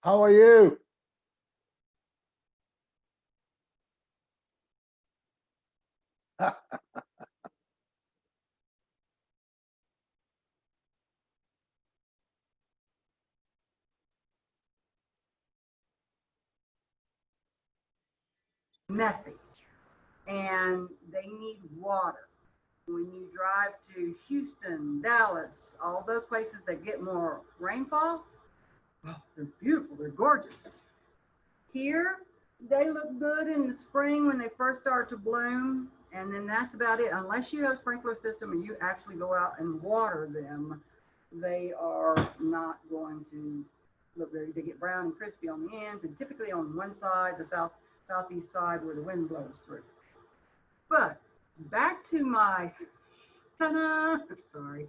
How are you? Messy, and they need water. When you drive to Houston, Dallas, all those places that get more rainfall, oh, they're beautiful, they're gorgeous. Here, they look good in the spring when they first start to bloom, and then that's about it. Unless you have a sprinkler system and you actually go out and water them, they are not going to look very. They get brown and crispy on the ends, and typically on one side, the southeast side where the wind blows through. But back to my ta-da, sorry.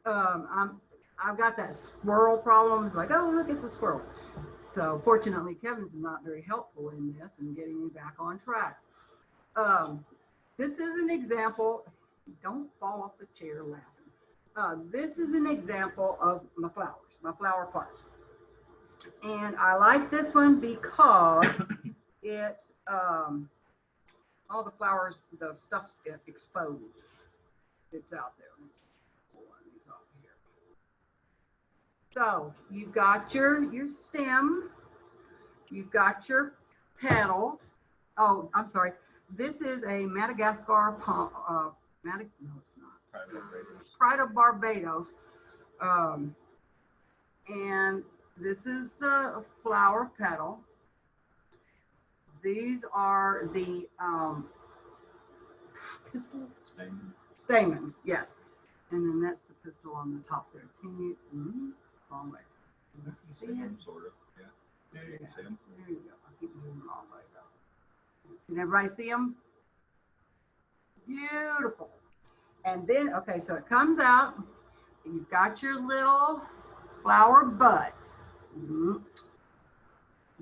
I've got that squirrel problem. It's like, oh, look, it's a squirrel. So fortunately, Kevin's not very helpful in this and getting me back on track. Um, this is an example. Don't fall off the chair laughing. This is an example of my flowers, my flower pots. And I like this one because it, all the flowers, the stuff's exposed. It's out there. Let's pull one of these off here. So you've got your stem, you've got your petals. Oh, I'm sorry. This is a Madagascar palm. No, it's not. Pride of Barbados. And this is the flower petal. These are the pistils? Stamens, yes. And then that's the pistil on the top there. Can you, wrong way. Can you see it? Sort of, yeah. Yeah, you can see them. There you go. I keep moving the wrong way though. Can everybody see them? Beautiful. And then, okay, so it comes out. And you've got your little flower buds. Do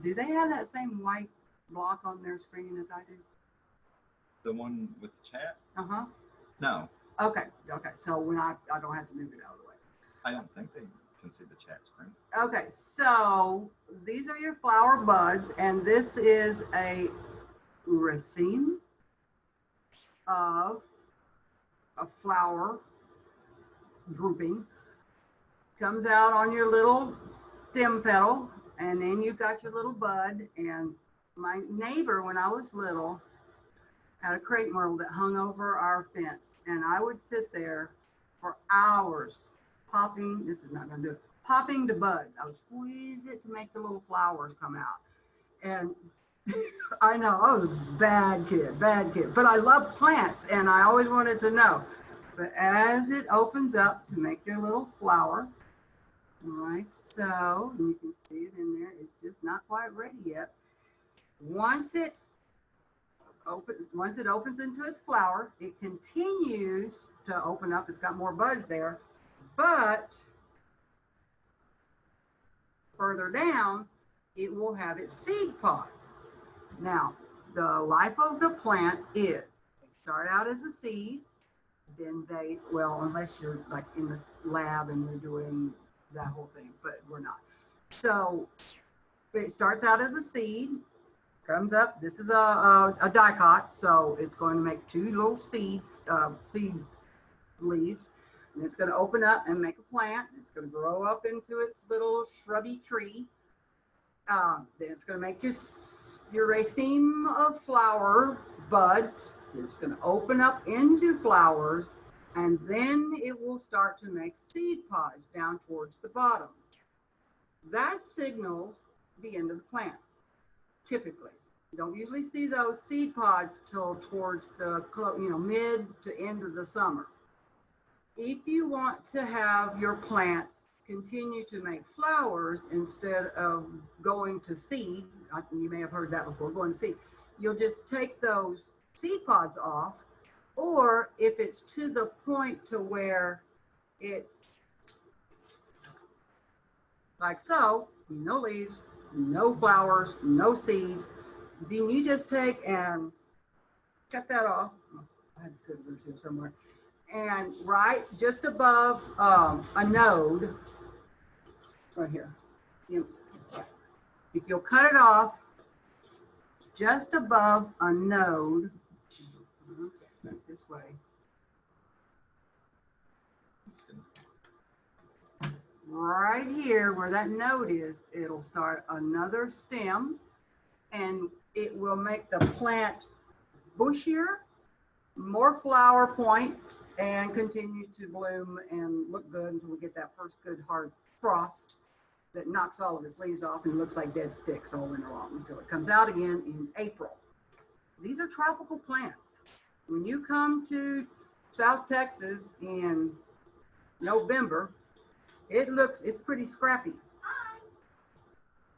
they have that same white block on their screen as I do? The one with the chat? Uh-huh. No. Okay. So when I don't have to move it out of the way. I don't think they can see the chat screen. Okay, so these are your flower buds, and this is a raceme of a flower grouping. Comes out on your little stem petal, and then you've got your little bud. And my neighbor, when I was little, had a crepe myrtle that hung over our fence, and I would sit there for hours popping. This is not going to do it. Popping the buds. I would squeeze it to make the little flowers come out. And I know I was a bad kid, but I love plants, and I always wanted to know. But as it opens up to make your little flower, like so, and you can see it in there. It's just not quite ready yet. Once it opens into its flower, it continues to open up. It's got more buds there, but further down, it will have its seed pods. Now, the life of the plant is they start out as a seed, then they, well, unless you're like in the lab and you're doing that whole thing, but we're not. So it starts out as a seed, comes up. This is a dicot, so it's going to make two little seeds, seed leaves. And it's going to open up and make a plant. It's going to grow up into its little shrubby tree. Then it's going to make your raceme of flower buds. It's going to open up into flowers, and then it will start to make seed pods down towards the bottom. That signals the end of the plant, typically. You don't usually see those seed pods till towards the mid to end of the summer. If you want to have your plants continue to make flowers instead of going to seed, you may have heard that before, going to seed, you'll just take those seed pods off, or if it's to the point to where it's like so, no leaves, no flowers, no seeds, then you just take and cut that off. I had scissors here somewhere. And right just above a node, right here, If you'll cut it off just above a node, this way, right here where that node is, it'll start another stem, and it will make the plant bushier, more flower points, and continue to bloom and look good until we get that first good hard frost that knocks all of its leaves off and looks like dead sticks all winter long until it comes out again in April. These are tropical plants. When you come to South Texas in November, it's pretty scrappy.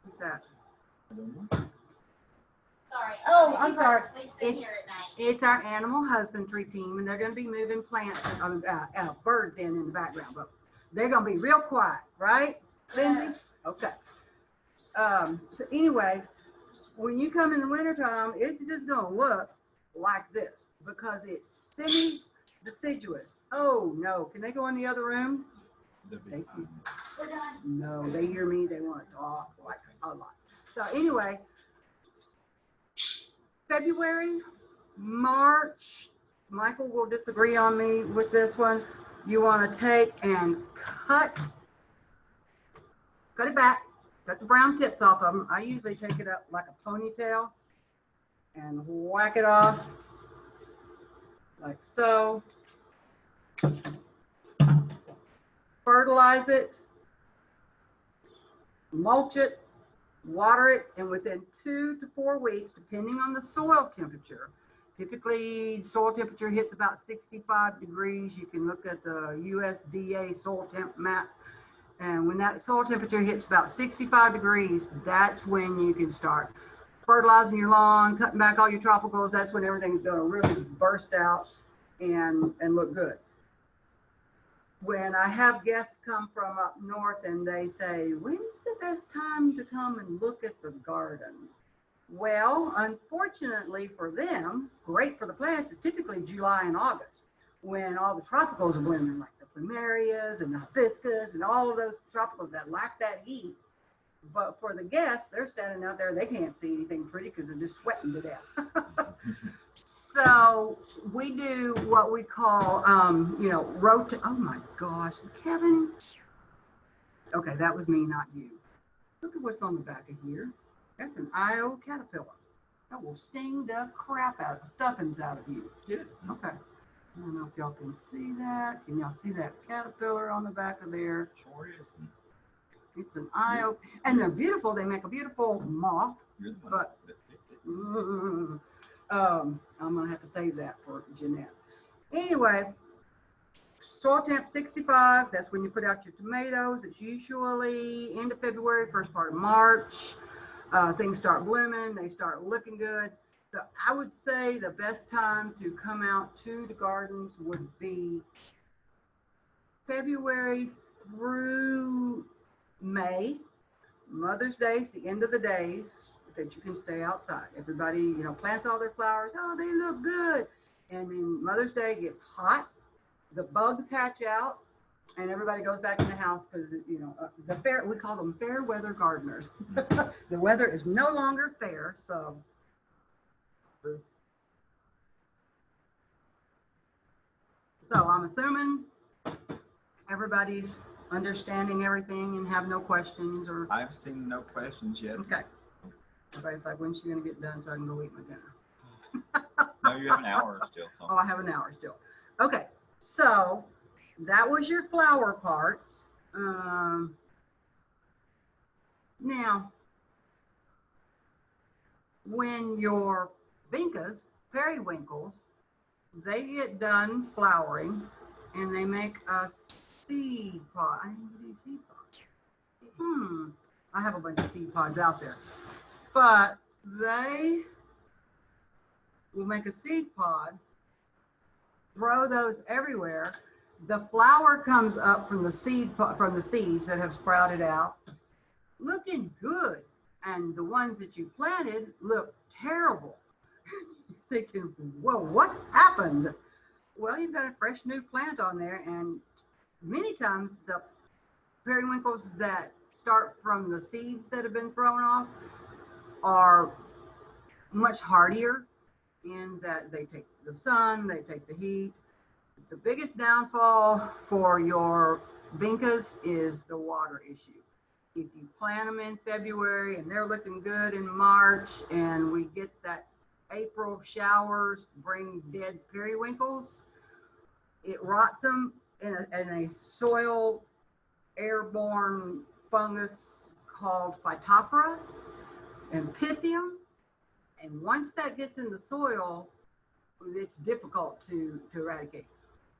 What's that? Sorry. Oh, I'm sorry. It's here at night. It's our animal husbandry team, and they're going to be moving plants, birds in the background, but they're going to be real quiet, right, Lindsay? Okay. So anyway, when you come in the wintertime, it's just going to look like this because it's semi-deciduous. Oh, no. Can they go in the other room? We're done. No, they hear me. They want to talk like a lot. So anyway, February, March, Michael will disagree on me with this one. You want to take and cut it back, cut the brown tips off of them. I usually take it up like a ponytail and whack it off like so. Fertilize it, mulch it, water it, and within 2 to 4 weeks, depending on the soil temperature, typically soil temperature hits about 65 degrees. You can look at the USDA soil temp map. And when that soil temperature hits about 65 degrees, that's when you can start fertilizing your lawn, cutting back all your tropicals. That's when everything's going to really burst out and look good. When I have guests come from up north and they say, when's the best time to come and look at the gardens? Well, unfortunately for them, great for the plants, it's typically July and August when all the tropicals are blooming, like the plumerias and the hibiscus and all of those tropicals that lack that heat. But for the guests, they're standing out there, they can't see anything pretty because they're just sweating to death. So we do what we call, rotate. Oh my gosh, Kevin. Okay, that was me, not you. Look at what's on the back of here. That's an IO caterpillar. That will sting the crap out of stuffings out of you. Good. Okay. I don't know if y'all can see that. Can y'all see that caterpillar on the back of there? Sure is. It's an IO, and they're beautiful. They make a beautiful moth. You're the one But that picked it. I'm gonna have to save that for Jeanette. Anyway, soil temp 65. That's when you put out your tomatoes. It's usually end of February, first part of March. Things start blooming. They start looking good. So I would say the best time to come out to the gardens would be February through May. Mother's Day is the end of the days that you can stay outside. Everybody, plants all their flowers. Oh, they look good. And then Mother's Day gets hot. The bugs hatch out, and everybody goes back in the house because, we call them fair weather gardeners. The weather is no longer fair, so. So I'm assuming everybody's understanding everything and have no questions or. I've seen no questions yet. Okay. Everybody's like, when's she gonna get done so I can go eat my dinner? No, you have an hour still. So. Oh, I have an hour still. Okay, so that was your flower parts. Now, when your vincas, periwinkles, they get done flowering and they make a seed pod. I need these seed pods. I have a bunch of seed pods out there, but they will make a seed pod, throw those everywhere. The flower comes up from the seeds that have sprouted out, looking good, and the ones that you planted look terrible. You're thinking, whoa, what happened? Well, you've got a fresh new plant on there, and many times the periwinkles that start from the seeds that have been thrown off are much hardier in that they take the sun, they take the heat. The biggest downfall for your vincas is the water issue. If you plant them in February and they're looking good in March, and we get that April showers bring dead periwinkles, it rots them in a soil airborne fungus called Phytophthora and Pythium. And once that gets in the soil, it's difficult to eradicate.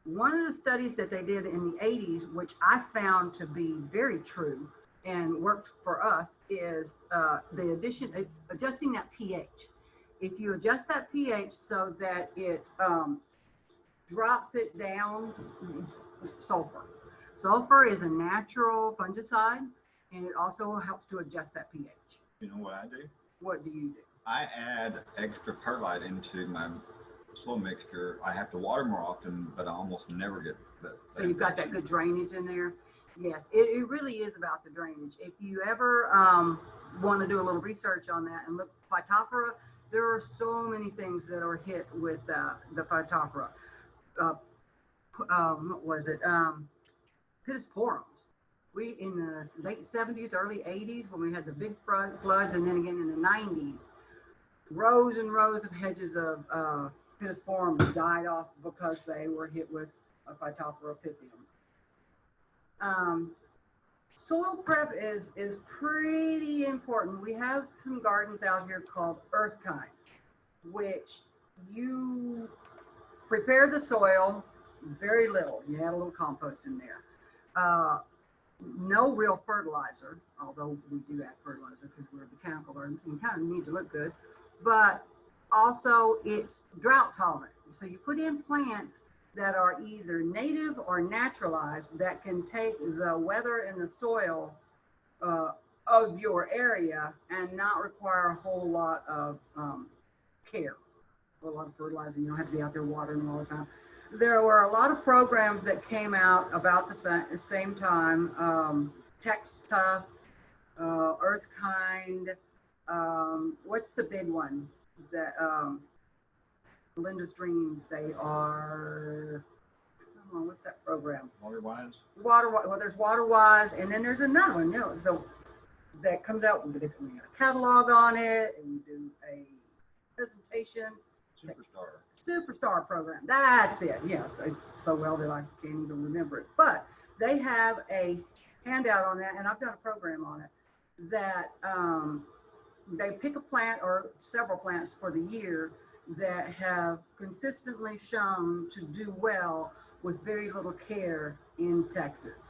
One of the studies that they did in the 80s, which I found to be very true and worked for us, is it's adjusting that pH. If you adjust that pH so that it drops it down, sulfur. Sulfur is a natural fungicide, and it also helps to adjust that pH. You know what I do? What do you do? I add extra perlite into my soil mixture. I have to water more often, but I almost never get that. So you've got that good drainage in there? Yes, it really is about the drainage. If you ever want to do a little research on that and look at Phytophthora, there are so many things that are hit with the Phytophthora. What was it? Pittosporums. We, in the late 70s, early 80s, when we had the big floods, and then again in the 90s, rows and rows of hedges of Pittosporum died off because they were hit with a Phytophthora pythium. Soil prep is pretty important. We have some gardens out here called earth kind, which you prepare the soil very little. You add a little compost in there. No real fertilizer, although we do add fertilizer because we're botanical gardens and we kind of need to look good. But also it's drought tolerant. So you put in plants that are either native or naturalized that can take the weather and the soil of your area and not require a whole lot of care, a lot of fertilizing. You don't have to be out there watering them all the time. There were a lot of programs that came out about the same time. Tech Stuff, Earth Kind. What's the big one? That Linda's Dreams. They are. Come on, what's that program? Water-wise? Well, there's Water-wise, and then there's another one. You know, that comes out with a catalog on it, and you do a presentation. Superstar program. That's it. Yes, it's so well that I can't even remember it. But they have a handout on that, and I've done a program on it, that they pick a plant or several plants for the year that have consistently shown to do well with very little care in Texas.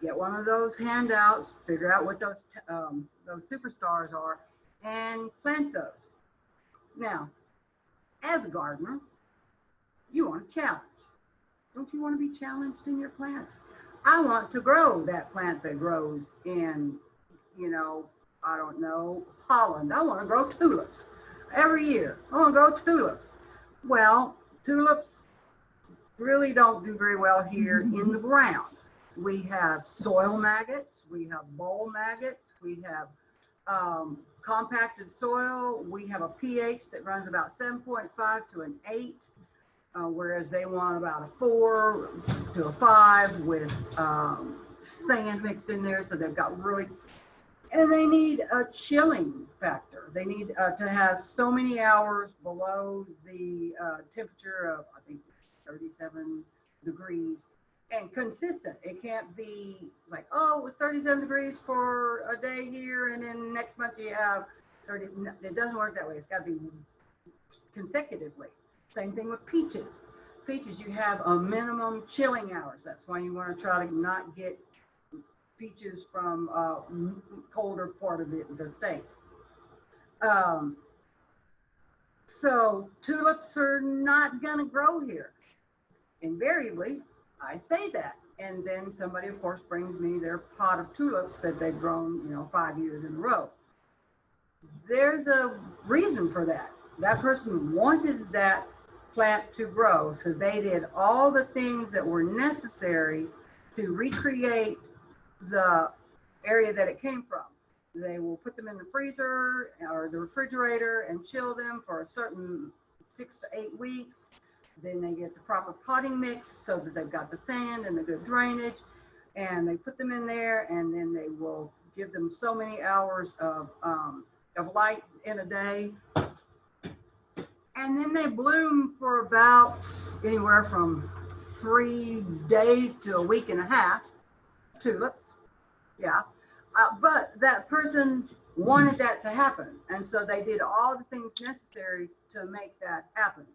Get one of those handouts, figure out what those superstars are, and plant those. Now, as a gardener, you want a challenge. Don't you want to be challenged in your plants? I want to grow that plant that grows in, I don't know, Holland. I want to grow tulips every year. I want to grow tulips. Well, tulips really don't do very well here in the ground. We have soil maggots, we have boll maggots, we have compacted soil. We have a pH that runs about 7.5 to an 8, whereas they want about a 4 to a 5 with sand mixed in there. So they've got really, and they need a chilling factor. They need to have so many hours below the temperature of, I think, 37 degrees. And consistent. It can't be like, oh, it was 37 degrees for a day here, and then next month you have 30. It doesn't work that way. It's got to be consecutively. Same thing with peaches. Peaches, you have a minimum chilling hours. That's why you want to try to not get peaches from colder part of the state. So tulips are not going to grow here. Invariably, I say that, and then somebody, of course, brings me their pot of tulips that they've grown, 5 years in a row. There's a reason for that. That person wanted that plant to grow, so they did all the things that were necessary to recreate the area that it came from. They will put them in the freezer or the refrigerator and chill them for a certain 6 to 8 weeks. Then they get the proper potting mix so that they've got the sand and the good drainage. And they put them in there, and then they will give them so many hours of light in a day. And then they bloom for about anywhere from 3 days to a week and a half. Tulips, yeah. But that person wanted that to happen. And so they did all the things necessary to make that happen.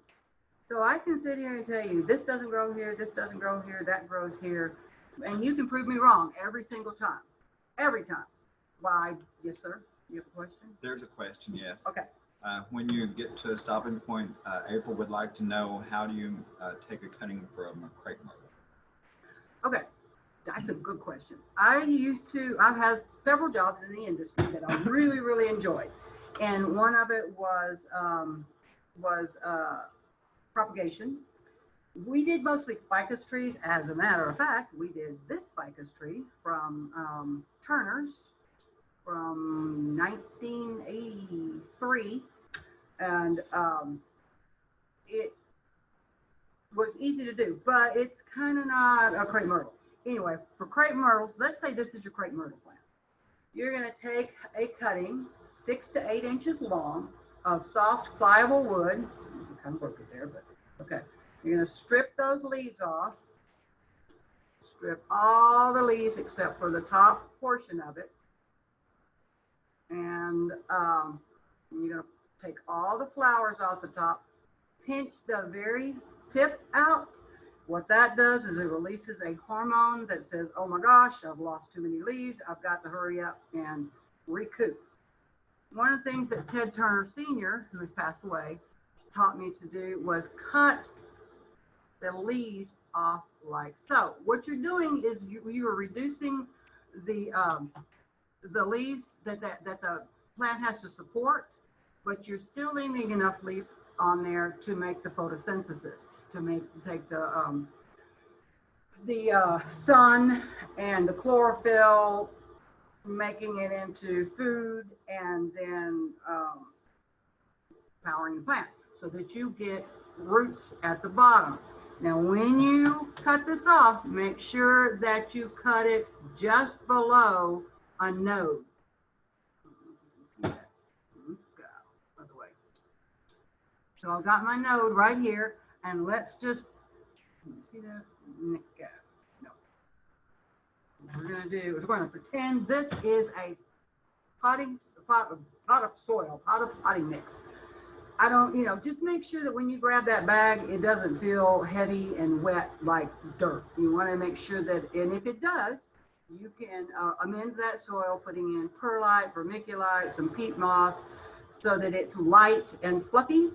So I can sit here and tell you, this doesn't grow here, this doesn't grow here, that grows here. And you can prove me wrong every single time. Every time. Why? Yes, sir. You have a question? There's a question, yes. Okay. When you get to a stopping point, April would like to know, how do you take a cutting from a crepe myrtle? Okay. That's a good question. I've had several jobs in the industry that I really, really enjoyed. And one of it was propagation. We did mostly ficus trees. As a matter of fact, we did this ficus tree from Turner's from 1983. And it was easy to do, but it's kind of not a crepe myrtle. Anyway, for crepe myrtles, let's say this is your crepe myrtle plant. You're going to take a cutting 6 to 8 inches long of soft, pliable wood. Kind of work there, but okay. You're going to strip those leaves off. Strip all the leaves except for the top portion of it. And you're going to take all the flowers off the top. Pinch the very tip out. What that does is it releases a hormone that says, oh my gosh, I've lost too many leaves. I've got to hurry up and recoup. One of the things that Ted Turner Sr., who has passed away, taught me to do was cut the leaves off like so. What you're doing is you are reducing the leaves that the plant has to support, but you're still leaving enough leaf on there to make the photosynthesis, to take the sun and the chlorophyll, making it into food, and then powering the plant so that you get roots at the bottom. Now, when you cut this off, make sure that you cut it just below a node. See that? Other way. So I've got my node right here, and let's just see that. No. What we're going to do is we're going to pretend this is a pot of soil, pot of potting mix. I don't, just make sure that when you grab that bag, it doesn't feel heavy and wet like dirt. You want to make sure that, and if it does, you can amend that soil, putting in perlite, vermiculite, some peat moss, so that it's light and fluffy.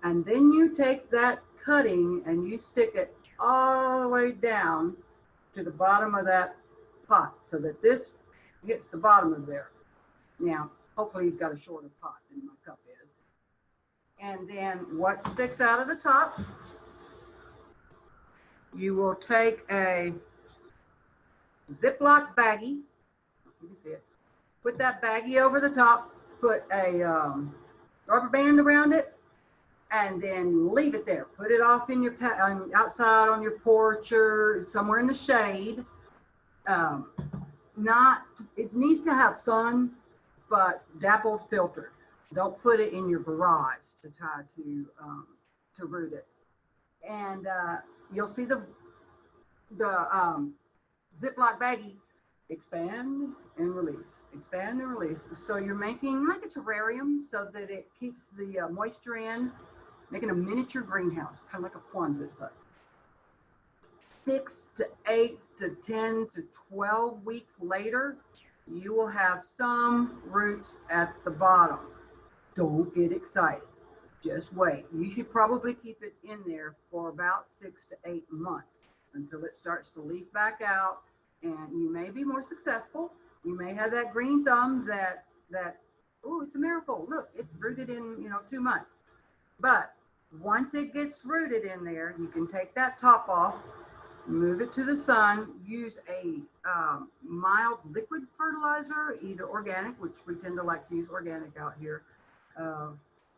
And then you take that cutting and you stick it all the way down to the bottom of that pot so that this hits the bottom of there. Now, hopefully you've got a shorter pot than my cup is. And then what sticks out of the top, you will take a Ziploc baggie, you can see it, put that baggie over the top, put a rubber band around it, and then leave it there. Put it off in your outside on your porch or somewhere in the shade. It needs to have sun, but dappled filtered. Don't put it in your garage to try to root it. And you'll see the Ziploc baggie expand and release, expand and release. So you're making like a terrarium so that it keeps the moisture in, making a miniature greenhouse, kind of like a Quonset hut. 6 to 8 to 10 to 12 weeks later, you will have some roots at the bottom. Don't get excited. Just wait. You should probably keep it in there for about 6 to 8 months until it starts to leaf back out, and you may be more successful. You may have that green thumb that oh, it's a miracle. Look, it rooted in 2 months. But once it gets rooted in there, you can take that top off. move it to the sun, use a mild liquid fertilizer, either organic, which we tend to like to use organic out here,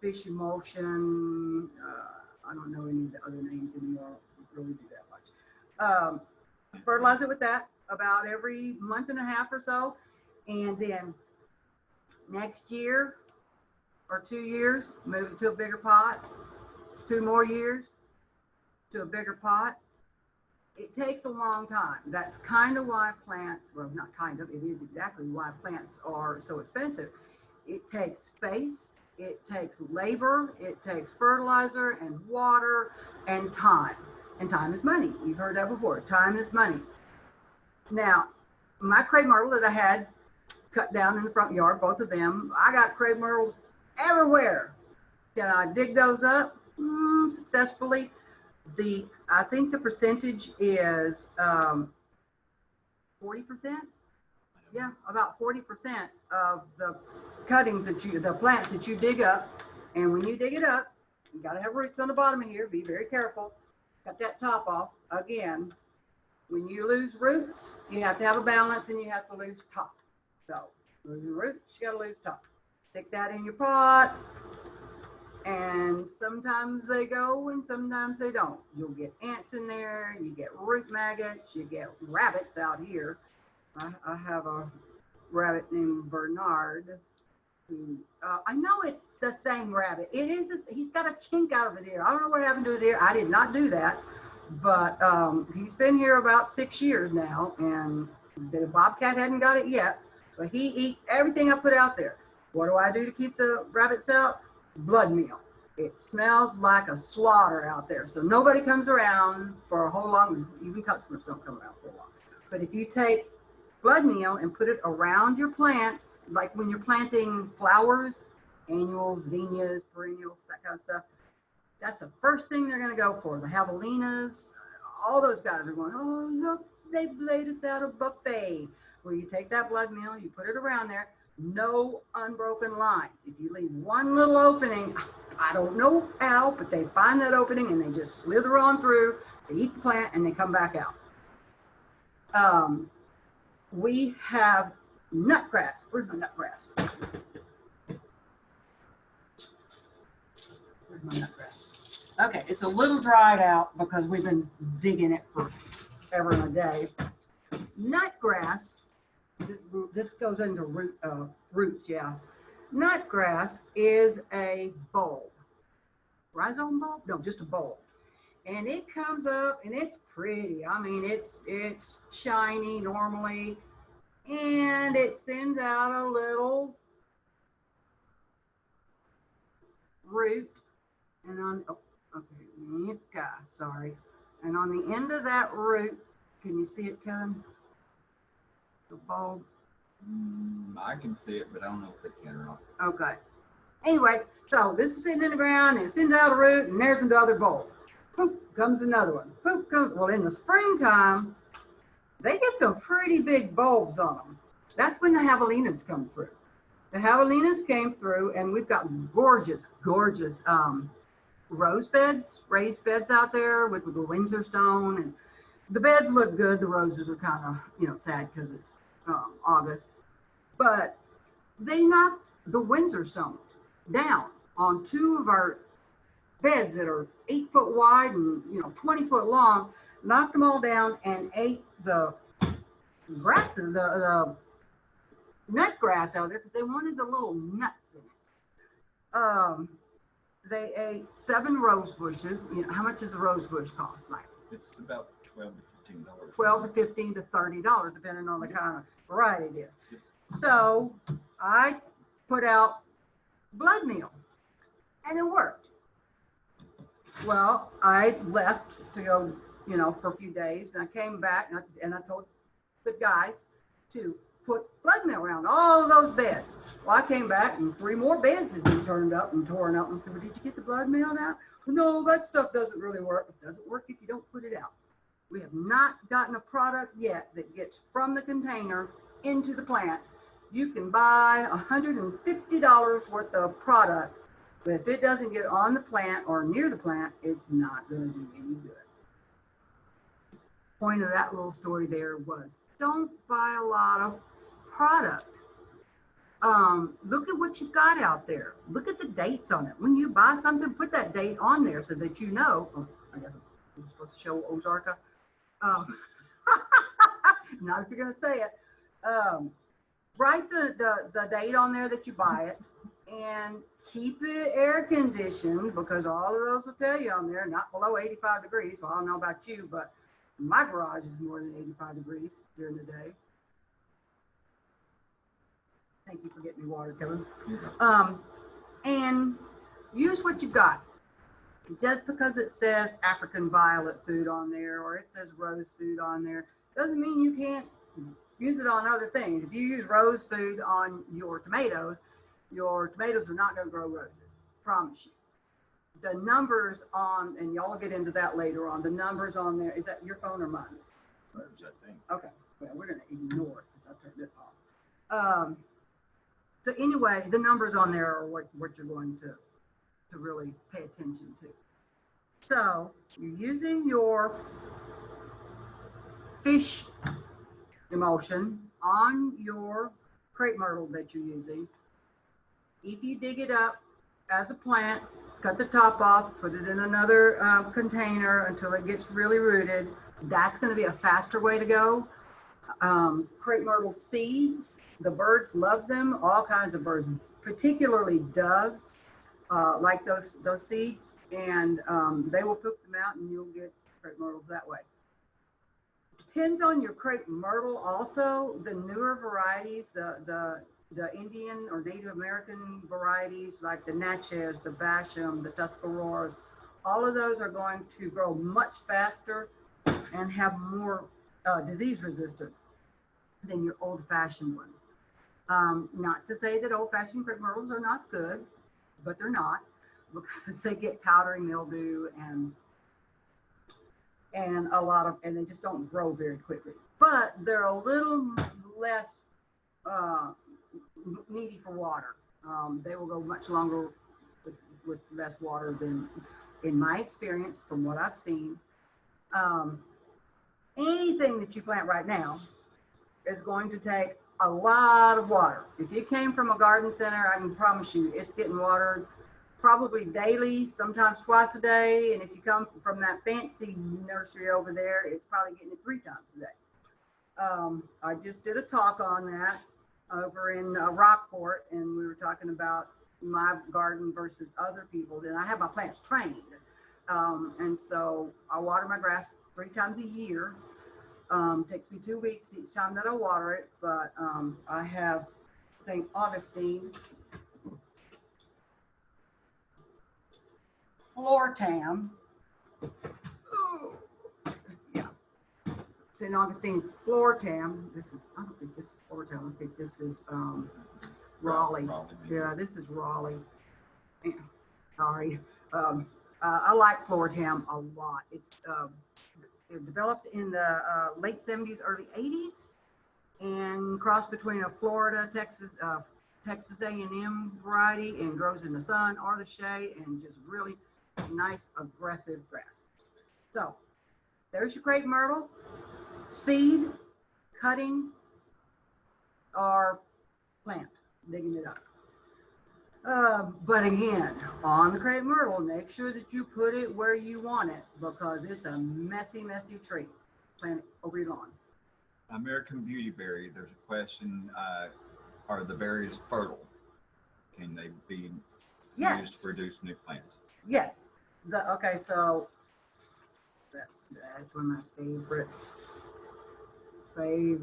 fish emulsion, I don't know any of the other names anymore, we really do that much. Fertilize it with that about every month and a half or so, and then next year or 2 years, move it to a bigger pot, 2 more years to a bigger pot. It takes a long time. That's kind of why plants, well, not kind of, it is exactly why plants are so expensive. It takes space, it takes labor, it takes fertilizer and water and time. And time is money. You've heard that before. Time is money. Now, my crepe myrtle that I had cut down in the front yard, both of them, I got crepe myrtles everywhere. Can I dig those up? Successfully. I think the percentage is 40%. Yeah, about 40% of the cuttings the plants that you dig up. And when you dig it up, you got to have roots on the bottom of here. Be very careful. Cut that top off. Again, when you lose roots, you have to have a balance and you have to lose top. So, losing roots, you got to lose top. Stick that in your pot. And sometimes they go and sometimes they don't. You'll get ants in there, you get root maggots, you get rabbits out here. I have a rabbit named Bernard who, I know it's the same rabbit. It is, he's got a chink out of his ear. I don't know what happened to his ear. I did not do that, but he's been here about 6 years now, and the bobcat hadn't got it yet, but he eats everything I put out there. What do I do to keep the rabbits out? Blood meal. It smells like a slaughter out there. So nobody comes around for a whole long, even customers don't come around for a while. But if you take blood meal and put it around your plants, like when you're planting flowers, annuals, zinnias, perennials, that kind of stuff, that's the first thing they're going to go for. The javelinas, all those guys are going, oh, look, they've laid us out a buffet. Where you take that blood meal, you put it around there, no unbroken lines. If you leave one little opening, I don't know how, but they find that opening and they just slither on through, they eat the plant and they come back out. We have nutgrass. Where's my nutgrass? Where's my nutgrass? Okay, it's a little dried out because we've been digging it for ever and a day. Nutgrass, this goes into roots, yeah. Nutgrass is a bulb. Rhizome bulb? No, just a bulb. And it comes up and it's pretty. I mean, it's shiny normally, and it sends out a little root. And on, sorry. And on the end of that root, can you see it coming? The bulb. I can see it, but I don't know if they can or not. Okay. Anyway, so this is sitting in the ground and it sends out a root, and there's another bulb. Poop, comes another one. Poop comes. Well, in the springtime, they get some pretty big bulbs on them. That's when the javelinas come through. The javelinas came through, and we've got gorgeous, gorgeous rose beds, raised beds out there with the Windsor stone, and the beds look good. The roses are kind of, sad because it's August, but they knocked the Windsor stone down on 2 of our beds that are 8 foot wide and 20 foot long, knocked them all down and ate the grasses, the nut grass out there because they wanted the little nuts in it. They ate 7 rose bushes. How much does a rose bush cost, Mike? It's about $12 to $15. $12 to $15 to $30, depending on the kind of variety it is. So I put out blood meal, and it worked. Well, I left to go, for a few days, and I came back, and I told the guys to put blood meal around all of those beds. Well, I came back, and 3 more beds had been turned up and torn up, and I said, well, did you get the blood meal out? No, that stuff doesn't really work. It doesn't work if you don't put it out. We have not gotten a product yet that gets from the container into the plant. You can buy $150 worth of product, but if it doesn't get on the plant or near the plant, it's not going to do any good. point of that little story there was don't buy a lot of product. Look at what you've got out there. Look at the dates on it. When you buy something, put that date on there so that you know. Oh, I guess I'm supposed to show Ozarka. Not if you're going to say it. Write the date on there that you buy it and keep it air conditioned, because all of those will tell you on there, not below 85 degrees. Well, I don't know about you, but my garage is more than 85 degrees during the day. Thank you for getting me water, Kevin. And use what you've got. Just because it says African violet food on there or it says rose food on there doesn't mean you can't use it on other things. If you use rose food on your tomatoes are not going to grow roses. Promise you. The numbers on, and y'all will get into that later on, the numbers on there, is that your phone or mine? Rose, I think. Okay, well, we're going to ignore it because I turned it off. So anyway, the numbers on there are what you're going to really pay attention to. So you're using your fish emulsion on your crepe myrtle that you're using. If you dig it up as a plant, cut the top off, put it in another container until it gets really rooted. That's going to be a faster way to go. Crepe myrtle seeds, the birds love them, all kinds of birds, particularly doves, like those seeds, and they will poop them out and you'll get crepe myrtles that way. Depends on your crepe myrtle also. The newer varieties, the Indian or Native American varieties like the Natchez, the Basham, the Tuscaroras, all of those are going to grow much faster and have more disease resistance than your old-fashioned ones. Not to say that old-fashioned crepe myrtles are not good, but they're not, because they get powdery mildew and they just don't grow very quickly. But they're a little less needy for water. They will go much longer with less water than, in my experience, from what I've seen. Anything that you plant right now is going to take a lot of water. If you came from a garden center, I can promise you it's getting watered probably daily, sometimes twice a day. And if you come from that fancy nursery over there, it's probably getting it 3 times a day. I just did a talk on that over in Rockport, and we were talking about my garden versus other people's, and I have my plants trained. And so I water my grass 3 times a year. Takes me 2 weeks each time that I water it, but I have St. Augustine floor tam. Yeah, St. Augustine floor tam. This is, I don't think this is floor tam. I think this is Raleigh. Yeah, this is Raleigh. Sorry. I like floor tam a lot. It's developed in the late 70s, early 80s, and crossed between a Florida, Texas A&M variety, and grows in the sun or the shade, and just really nice, aggressive grass. So there's your crepe myrtle, seed, cutting, or plant, digging it up. But again, on the crepe myrtle, make sure that you put it where you want it, because it's a messy, messy tree. Plant it over your lawn. American beautyberry, there's a question, are the berries fertile? Can they be used to produce new plants? Yes. Okay, so that's one of my favorite plants.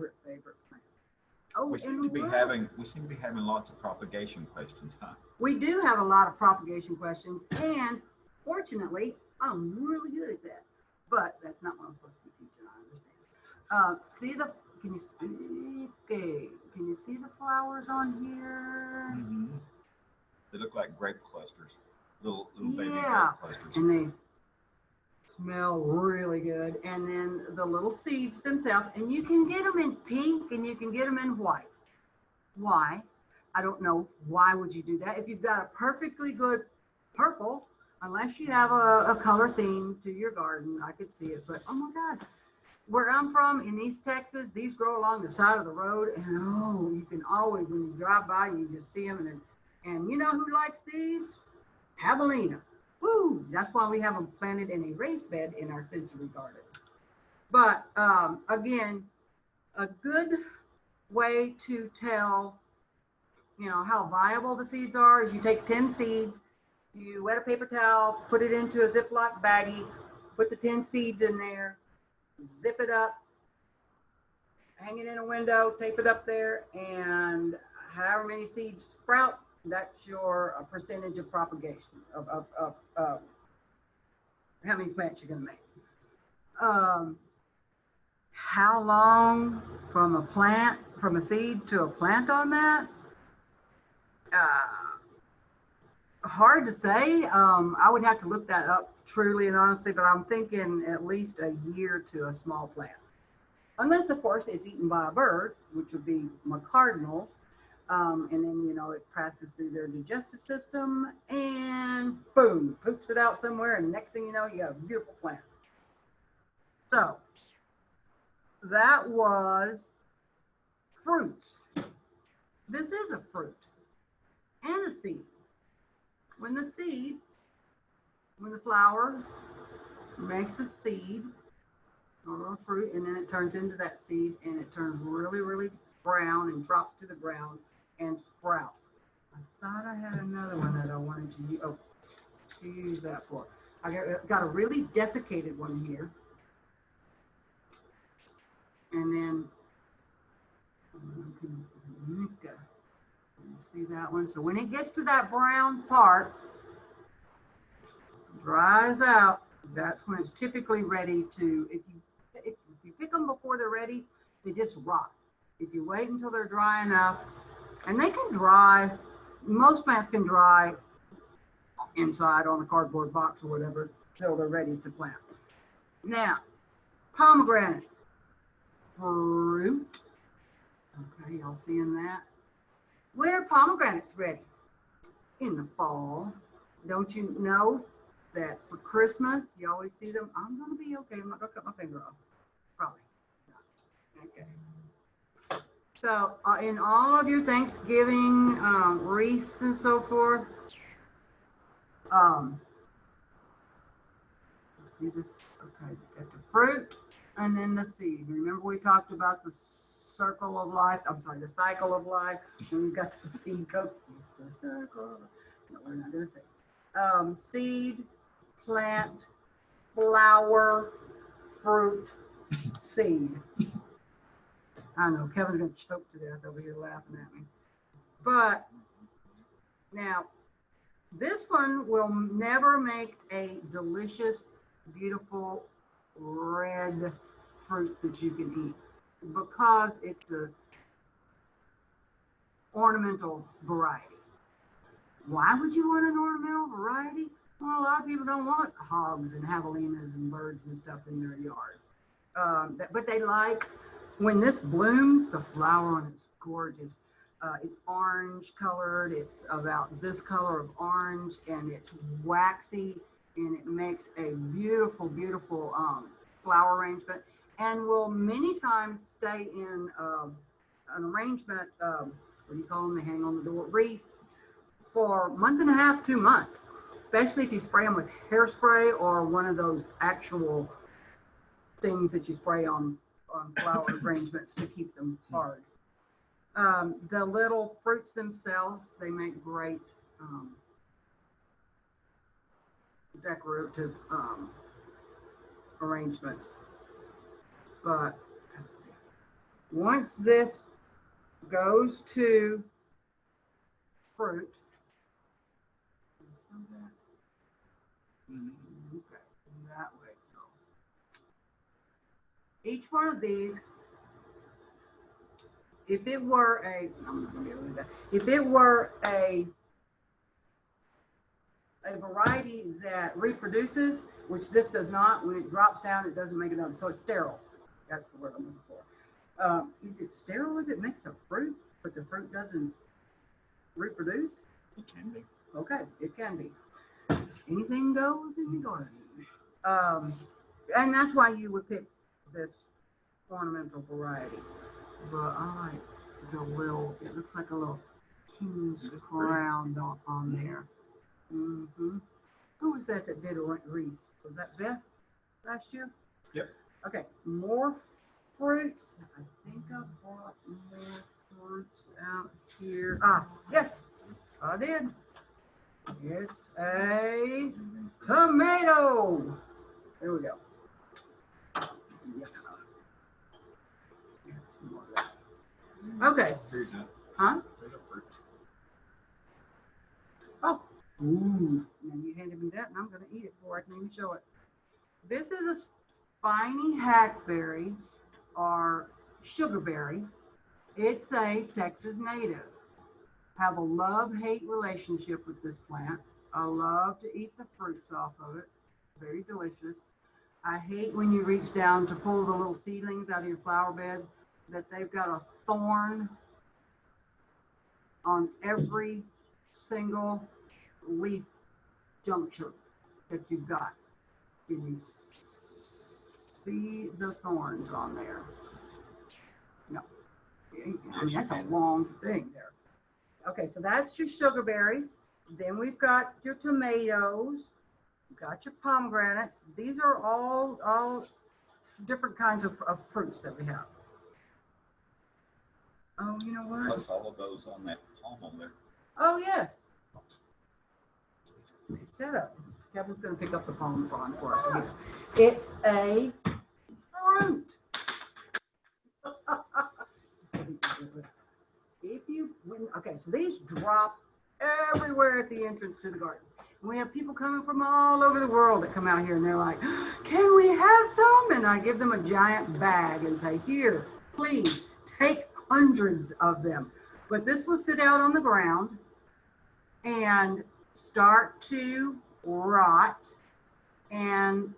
Oh, we seem to be having lots of propagation questions, huh? We do have a lot of propagation questions, and fortunately, I'm really good at that. But that's not what I'm supposed to be teaching. I understand. Can you see the flowers on here? Mm-hmm. They look like grape clusters, little baby grape clusters. And they smell really good. And then the little seeds themselves, and you can get them in pink and you can get them in white. Why? I don't know. Why would you do that? If you've got a perfectly good purple, unless you have a color theme to your garden, I could see it. But oh my gosh, where I'm from in East Texas, these grow along the side of the road, and oh, you can always, when you drive by, you just see them. And you know who likes these? Javelina. Woo! That's why we have them planted in a raised bed in our sensory garden. But again, a good way to tell, you know, how viable the seeds are is you take 10 seeds, you wet a paper towel, put it into a Ziploc baggie, put the 10 seeds in there, zip it up, hang it in a window, tape it up there, and however many seeds sprout, that's your percentage of propagation of how many plants you're going to make. How long from a seed to a plant on that? Hard to say. I would have to look that up truly and honestly, but I'm thinking at least a year to a small plant. Unless, of course, it's eaten by a bird, which would be my cardinals. And then, you know, it passes through their digestive system and boom, poops it out somewhere. And next thing you know, you have a beautiful plant. So that was fruits. This is a fruit and a seed. When the flower makes a seed or a fruit, and then it turns into that seed, and it turns really, really brown and drops to the ground and sprouts. I thought I had another one that I wanted to use that for. I got a really desiccated one here. And then see that one. So when it gets to that brown part, dries out, that's when it's typically ready to, if you pick them before they're ready, they just rot. If you wait until they're dry enough, and they can dry, most plants can dry inside on a cardboard box or whatever until they're ready to plant. Now, pomegranate fruit. Okay, y'all seeing that? When are pomegranates ready? In the fall. Don't you know that for Christmas, you always see them? I'm going to be okay. I'm not going to cut my finger off. Probably. Okay. So in all of your Thanksgiving wreaths and so forth, see this? Okay, got the fruit and then the seed. Remember we talked about the circle of life. I'm sorry, the cycle of life. And we've got the seed coat. It's the circle. No, we're not going to say. Seed, plant, flower, fruit, seed. I know Kevin's going to choke to death over here laughing at me. But now, this one will never make a delicious, beautiful red fruit that you can eat because it's a ornamental variety. Why would you want an ornamental variety? Well, a lot of people don't want hogs and javelinas and birds and stuff in their yard. But they like, when this blooms, the flower on it's gorgeous. It's orange colored. It's about this color of orange, and it's waxy, and it makes a beautiful, beautiful flower arrangement, and will many times stay in an arrangement, what do you call them? They hang on the door, wreath, for a month and a half, 2 months, especially if you spray them with hairspray or one of those actual things that you spray on flower arrangements to keep them hard. The little fruits themselves, they make great decorative arrangements. But let's see. Once this goes to fruit, okay, that way. Each one of these, if it were a, I'm not gonna be able to do that. If it were a variety that reproduces, which this does not, when it drops down, it doesn't make another. So it's sterile. That's the word I'm looking for. Is it sterile if it makes a fruit, but the fruit doesn't reproduce? It can be. Okay, it can be. Anything goes in the garden. And that's why you would pick this ornamental variety. But I like the little, it looks like a little king's crown on there. Mm-hmm. Who was that did a wreath? Was that Beth last year? Yep. Okay, more fruits. I think I brought more fruits out here. Ah, yes, I did. It's a tomato. There we go. Yeah. Some more of that. Okay. Huh? Oh. Ooh. Now you handed me that, and I'm going to eat it before I can even show it. This is a spiny hackberry or sugarberry. It's a Texas native. Have a love-hate relationship with this plant. I love to eat the fruits off of it. Very delicious. I hate when you reach down to pull the little seedlings out of your flower bed that they've got a thorn on every single leaf juncture that you've got. Can you see the thorns on there? No. I mean, that's a long thing there. Okay, so that's your sugarberry. Then we've got your tomatoes. You've got your pomegranates. These are all different kinds of fruits that we have. Oh, you know what? Plus all of those on that palm there. Oh, yes. Pick that up. Kevin's going to pick up the palm frond for us again. It's a fruit. Okay, so these drop everywhere at the entrance to the garden. And we have people coming from all over the world that come out here and they're like, can we have some? And I give them a giant bag and say, here, please take hundreds of them. But this will sit out on the ground and start to rot, and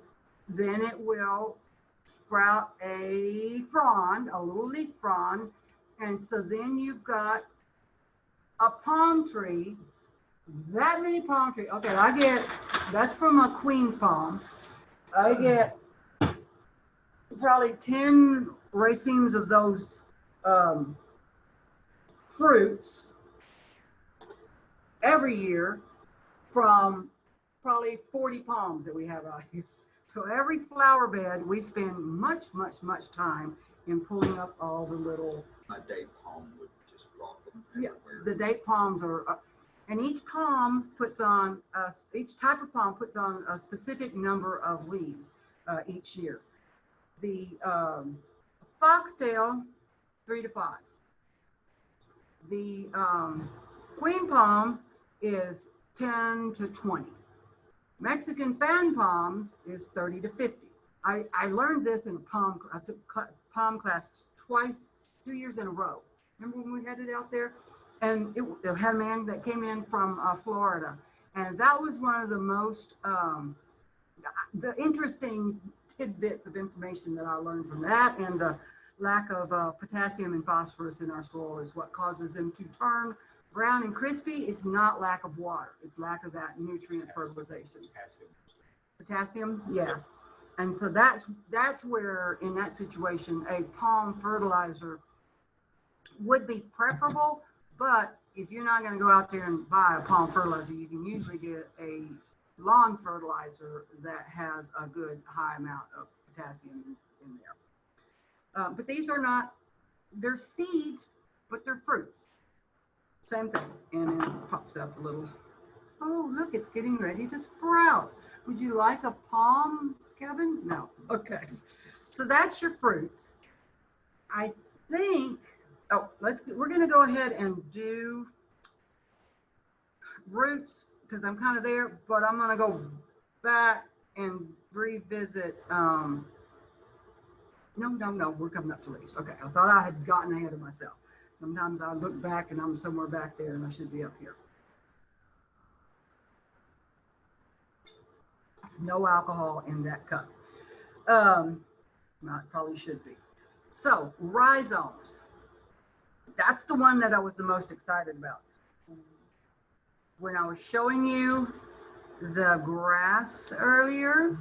then it will sprout a frond, a little leaf frond. And so then you've got a palm tree, that many palm trees. Okay, that's from a queen palm. I get probably 10 racemes of those fruits every year from probably 40 palms that we have out here. So every flower bed, we spend much time in pulling up all the little. My date palm would just drop them Yeah, everywhere. the date palms are, and each palm puts on, each type of palm puts on a specific number of leaves each year. The foxtail, 3 to 5. The queen palm is 10 to 20. Mexican fan palms is 30 to 50. I learned this in a palm, I took palm class twice, 2 years in a row. Remember when we had it out there? And it had a man that came in from Florida. And that was one of the most, the interesting tidbits of information that I learned from that. And the lack of potassium and phosphorus in our soil is what causes them to turn brown and crispy. It's not lack of water. It's lack of that nutrient fertilization. Potassium, yes. And so that's where, in that situation, a palm fertilizer would be preferable. But if you're not going to go out there and buy a palm fertilizer, you can usually get a lawn fertilizer that has a good high amount of potassium in there. But these are not, they're seeds, but they're fruits. Same thing. And then it pops out the little, oh, look, it's getting ready to sprout. Would you like a palm, Kevin? No. Okay. So that's your fruits. I think, oh, we're going to go ahead and do roots because I'm kind of there, but I'm going to go back and revisit. No, we're coming up to leaves. Okay, I thought I had gotten ahead of myself. Sometimes I look back and I'm somewhere back there and I should be up here. No alcohol in that cup. Not probably should be. So rhizomes. That's the one that I was the most excited about. When I was showing you the grass earlier,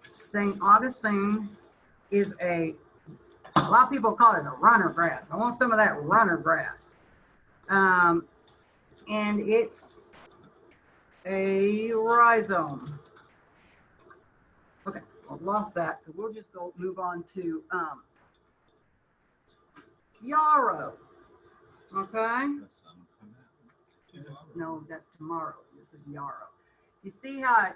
St. Augustine is a lot of people call it a runner grass. I want some of that runner grass. And it's a rhizome. Okay, I've lost that. So we'll just go move on to yarrow. Okay. No, that's tomorrow. This is yarrow. You see how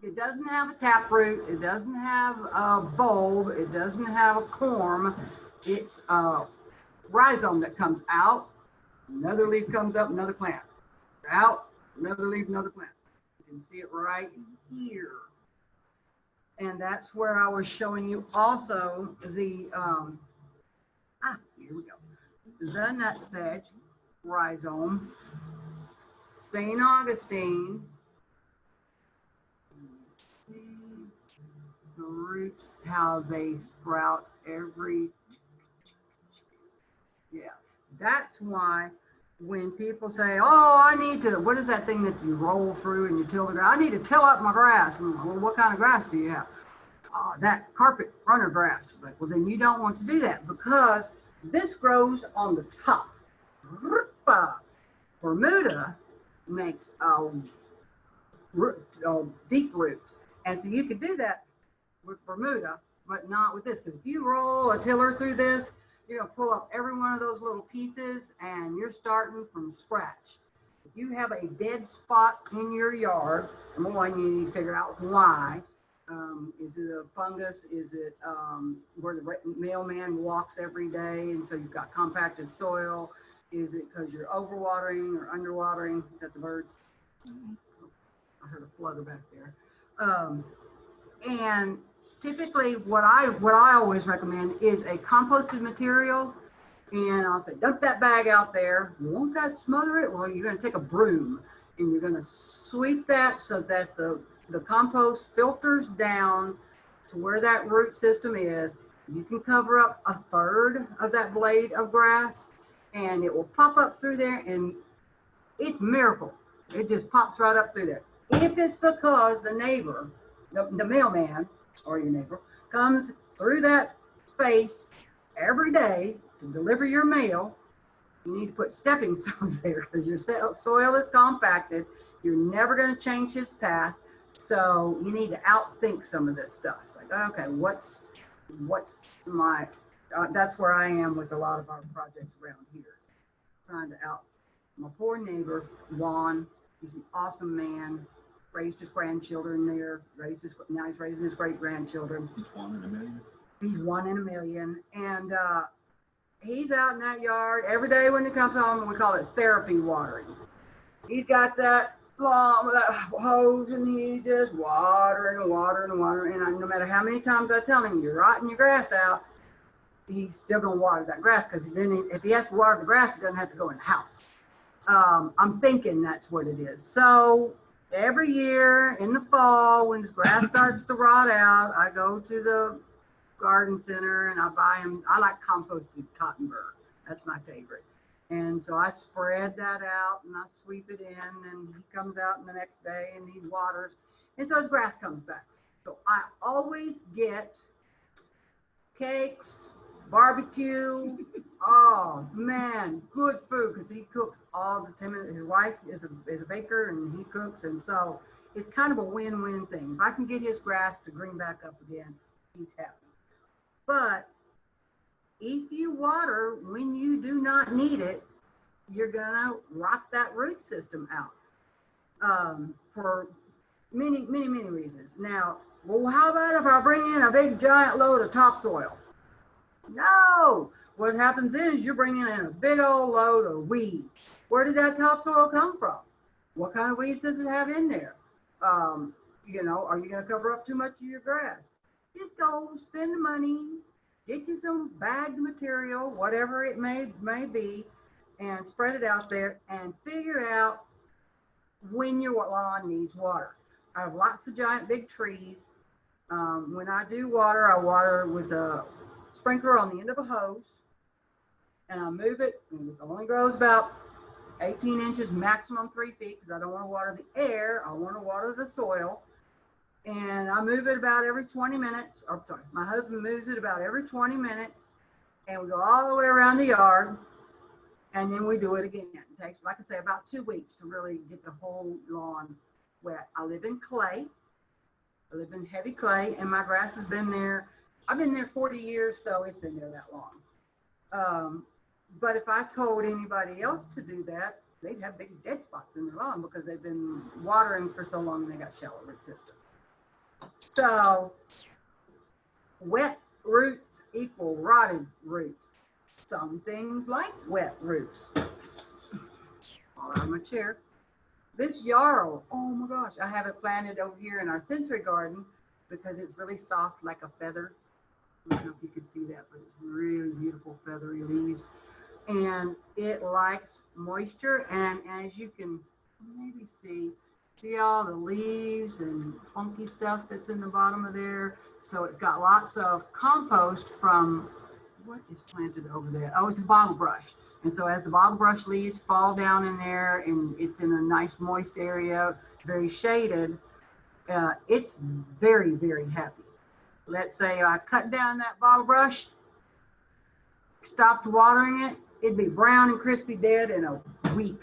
it doesn't have a taproot, it doesn't have a bulb, it doesn't have a corm. It's a rhizome that comes out, another leaf comes up, another plant. Out, another leaf, another plant. You can see it right here. And that's where I was showing you also the, here we go. The nutsedge rhizome, St. Augustine. See the roots, how they sprout yeah. That's why when people say, oh, I need to, what is that thing that you roll through and you till the grass? I need to till up my grass. And, well, what kind of grass do you have? Oh, that carpet runner grass. Like, well, then you don't want to do that because this grows on the top. Bermuda makes a deep root. And so you could do that with Bermuda, but not with this. Because if you roll a tiller through this, you're going to pull up every one of those little pieces and you're starting from scratch. If you have a dead spot in your yard, number one, you need to figure out why. Is it a fungus? Is it where the mailman walks every day and so you've got compacted soil? Is it because you're overwatering or underwatering? Is that the birds? I heard a flutter back there. And typically what I always recommend is a composted material. And I'll say, dump that bag out there. You won't got to smother it. Well, you're going to take a broom and you're going to sweep that so that the compost filters down to where that root system is. You can cover up a third of that blade of grass and it will pop up through there and it's a miracle. It just pops right up through there. If it's because the neighbor, the mailman or your neighbor comes through that space every day to deliver your mail, you need to put stepping stones there because your soil is compacted. You're never going to change his path. So you need to outthink some of this stuff. It's like, okay, what's my, that's where I am with a lot of our projects around here. Trying to out my poor neighbor, Juan. He's an awesome man. Raised his grandchildren there. Now he's raising his great grandchildren. He's 1 in a million. He's 1 in a million, and he's out in that yard every day when he comes home. We call it therapy watering. He's got that hose, and he's just watering and watering and watering. And no matter how many times I tell him you're rotting your grass out, he's still gonna water that grass because then if he has to water the grass, he doesn't have to go in the house. I'm thinking that's what it is. So every year in the fall, when his grass starts to rot out, I go to the garden center and I buy him. I like composted cotton burr. That's my favorite. And so I spread that out and I sweep it in, and he comes out the next day and he waters. And so his grass comes back. So I always get cakes, barbecue. Oh man, good food because he cooks all the time. His wife is a baker and he cooks, and so it's kind of a win-win thing. If I can get his grass to green back up again, he's happy. But if you water when you do not need it, you're gonna rot that root system out for many reasons. Now, well, how about if I bring in a big giant load of topsoil? No. What happens is you're bringing in a big old load of weeds. Where did that topsoil come from? What kind of weeds does it have in there? Are you going to cover up too much of your grass? Just go spend the money, get you some bagged material, whatever it may be, and spread it out there and figure out when your lawn needs water. I have lots of giant big trees. When I do water, I water with a sprinkler on the end of a hose, and I move it, and it only grows about 18 inches, maximum 3 feet, because I don't want to water the air, I want to water the soil. And I move it about every 20 minutes. Or sorry, my husband moves it about every 20 minutes. And we go all the way around the yard. And then we do it again. It takes, like I say, about 2 weeks to really get the whole lawn wet. I live in clay. I live in heavy clay, and my grass has been there. I've been there 40 years, so it's been there that long. But if I told anybody else to do that, they'd have big dead spots in their lawn because they've been watering for so long and they got shallow root system. So wet roots equal rotted roots. Some things like wet roots. Fall out of my chair. This yarrow, oh my gosh, I have it planted over here in our sensory garden because it's really soft like a feather. I don't know if you can see that, but it's really beautiful feathery leaves. And it likes moisture. And as you can maybe see all the leaves and funky stuff that's in the bottom of there. So it's got lots of compost from, what is planted over there? Oh, it's a bottle brush. And so as the bottle brush leaves fall down in there and it's in a nice moist area, very shaded, it's very, very happy. Let's say I cut down that bottle brush, stopped watering it, it'd be brown and crispy dead in a week.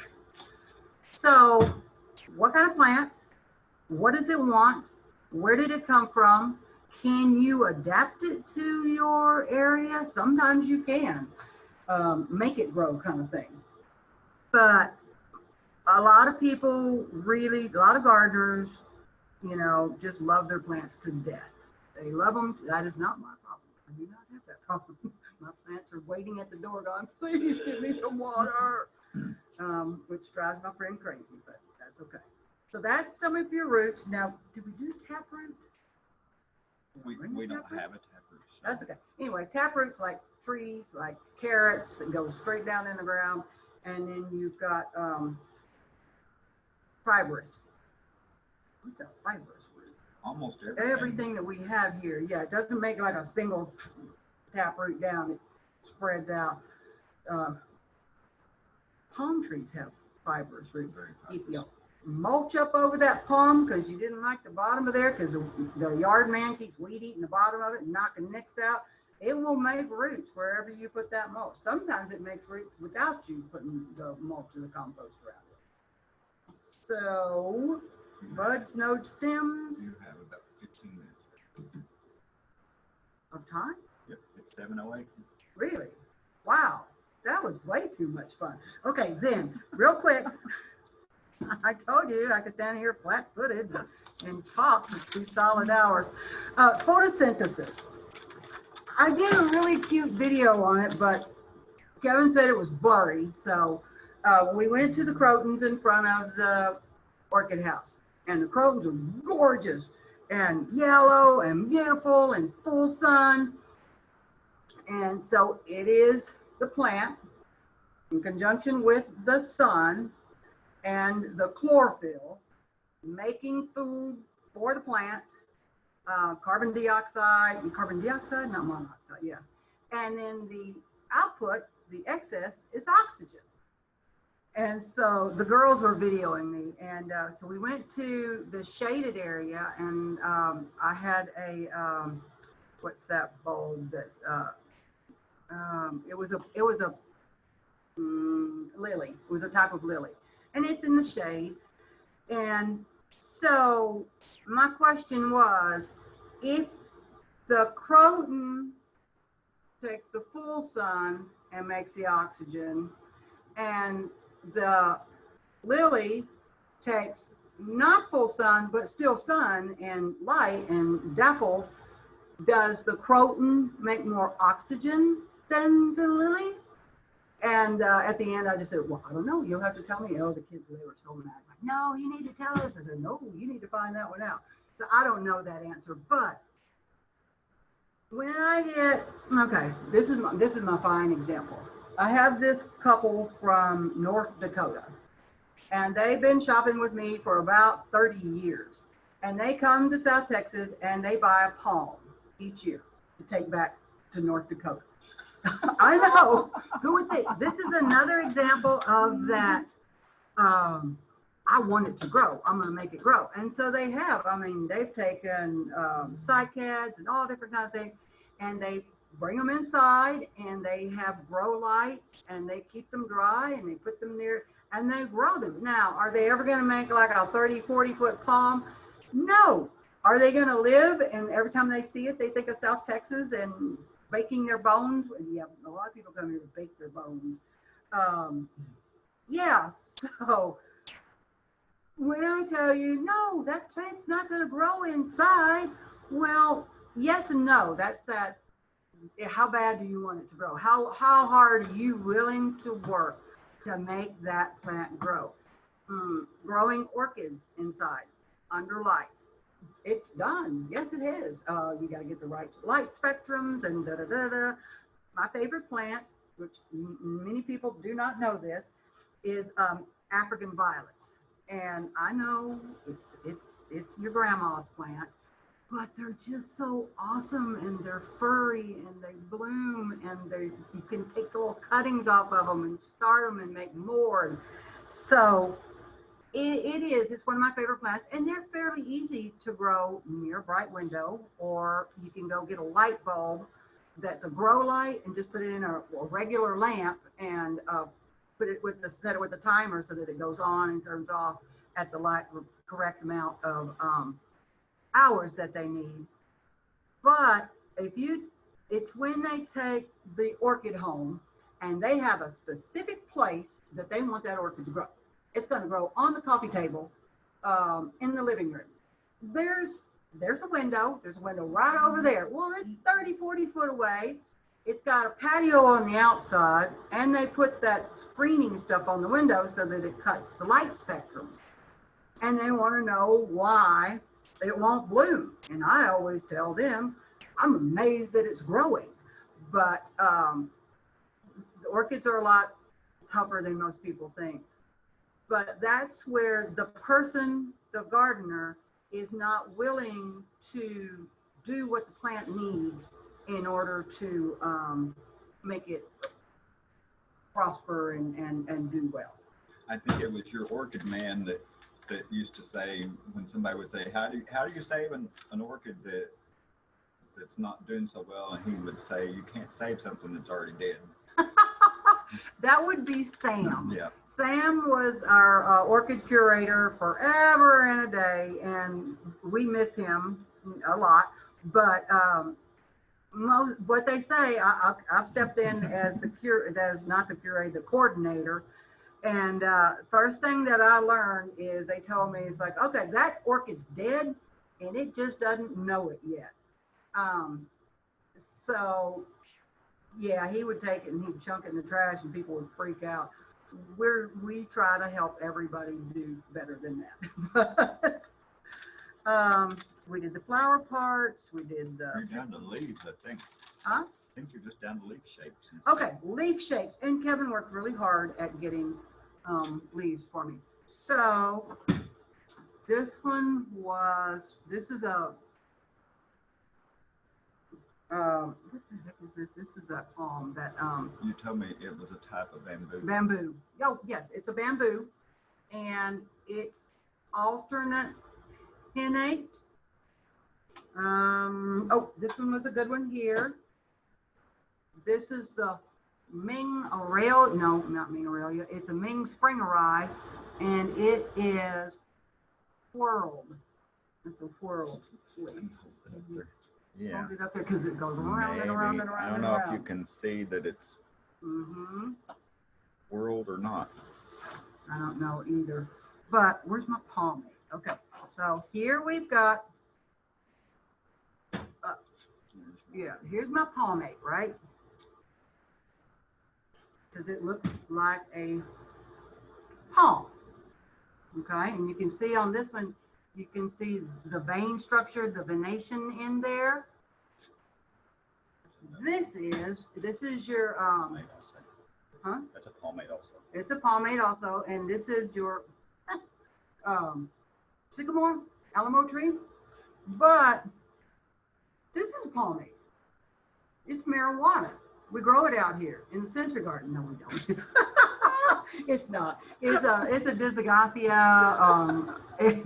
So what kind of plant? What does it want? Where did it come from? Can you adapt it to your area? Sometimes you can. Make it grow kind of thing. But a lot of people really, a lot of gardeners, you know, just love their plants to death. They love them. That is not my problem. I do not have that problem. My plants are waiting at the door going, please give me some water, which drives my friend crazy, but that's okay. So that's some of your roots. Now, do we do taproot? We don't have a taproot. So. That's okay. Anyway, taproot's like trees, like carrots that go straight down in the ground. And then you've got fibrous. What's a fibrous root? Almost everything. Everything that we have here. Yeah, it doesn't make like a single taproot down. It spreads out. Palm trees have fibrous roots. If you mulch up over that palm because you didn't like the bottom of there because the yard man keeps weed eating the bottom of it and knocking nicks out, it will make roots wherever you put that mulch. Sometimes it makes roots without you putting the mulch or the compost around it. So, buds, nodes, stems. You have about 15 minutes of time? Yep, it's 7:08. Really? Wow, that was way too much fun. Okay, then, real quick. I told you I could stand here flat-footed and talk for 2 solid hours. Photosynthesis. I did a really cute video on it, but Kevin said it was blurry. So we went to the crotons in front of the orchid house. And the crotons are gorgeous and yellow and beautiful and full sun. And so it is the plant in conjunction with the sun and the chlorophyll, making food for the plant, carbon dioxide, not monoxide, yes. And then the output, the excess, is oxygen. And so the girls were videoing me. And so we went to the shaded area and I had a, what's that bulb that's, it was a lily. It was a type of lily. And it's in the shade. And so my question was, if the croton takes the full sun and makes the oxygen, and the lily takes not full sun, but still sun and light and dapple, does the croton make more oxygen than the lily? And at the end, I just said, well, I don't know. You'll have to tell me. Oh, the kids, they were so mad. Like, no, you need to tell us. I said, no, you need to find that one out. So I don't know that answer. But when I get, okay, this is my fine example. I have this couple from North Dakota. And they've been shopping with me for about 30 years. And they come to South Texas and they buy a palm each year to take back to North Dakota. I know. Who would think? This is another example of that I want it to grow. I'm going to make it grow. And so they have. I mean, they've taken cycads and all different kind of things, and they bring them inside, and they have grow lights, and they keep them dry, and they put them near, and they grow them. Now, are they ever going to make like a 30, 40-foot palm? No. Are they going to live, and every time they see it, they think of South Texas and baking their bones? Yeah, a lot of people come here to bake their bones. Yeah, so when I tell you, no, that plant's not going to grow inside, well, yes and no. That's that. How bad do you want it to grow? How hard are you willing to work to make that plant grow? Growing orchids inside under lights. It's done. Yes, it is. You got to get the right light spectrums and da da da da. My favorite plant, which many people do not know this, is African violets. And I know it's your grandma's plant, but they're just so awesome, and they're furry, and they bloom, and you can take the little cuttings off of them and start them and make more. And so it's one of my favorite plants, and they're fairly easy to grow near a bright window, or you can go get a light bulb that's a grow light and just put it in a regular lamp and put it set it with a timer so that it goes on and turns off at the correct amount of hours that they need. But it's when they take the orchid home and they have a specific place that they want that orchid to grow. It's going to grow on the coffee table in the living room. There's a window. There's a window right over there. Well, it's 30, 40 foot away. It's got a patio on the outside, and they put that screening stuff on the window so that it cuts the light spectrums. And they want to know why it won't bloom. And I always tell them, I'm amazed that it's growing. But the orchids are a lot tougher than most people think. But that's where the gardener, is not willing to do what the plant needs in order to make it prosper and do well. I think it was your orchid man that used to say, when somebody would say, how do you save an orchid that's not doing so well? And he would say, you can't save something that's already dead. That would be Sam. Yeah. Sam was our orchid curator forever and a day, and we miss him a lot. But what they say, I've stepped in as the coordinator. And first thing that I learned is they told me, it's like, okay, that orchid's dead, and it just doesn't know it yet. So yeah, he would take it and he'd chunk it in the trash, and people would freak out. We try to help everybody do better than that. But we did the flower parts. We did the. You're down to leaves, I think. Huh? I think you're just down to leaf shapes. Okay, leaf shapes. And Kevin worked really hard at getting leaves for me. So this is a. What the heck is this? This is a palm that You told me it was a type of bamboo. Bamboo. Oh yes, it's a bamboo, and it's alternate pinnate. Oh, this one was a good one here. This is the Ming Aurelia. No, not Ming Aurelia. It's a Ming Springeri, and it is whorled. It's a whorled leaf. Yeah. Hold it up there because it goes around and around and around. I don't know if you can see that it's whorled or not. I don't know either. But where's my palm? Okay, so here we've got. Here's my palmate, right? Because it looks like a palm. Okay, and you can see on this one, you can see the vein structure, the venation in there. This is your huh? That's a palmate also. It's a palmate also, and this is your sycamore, alamo tree. But this is a palmate. It's marijuana. We grow it out here in the Century Garden. No, we don't. It's not. It's a Dizygothia.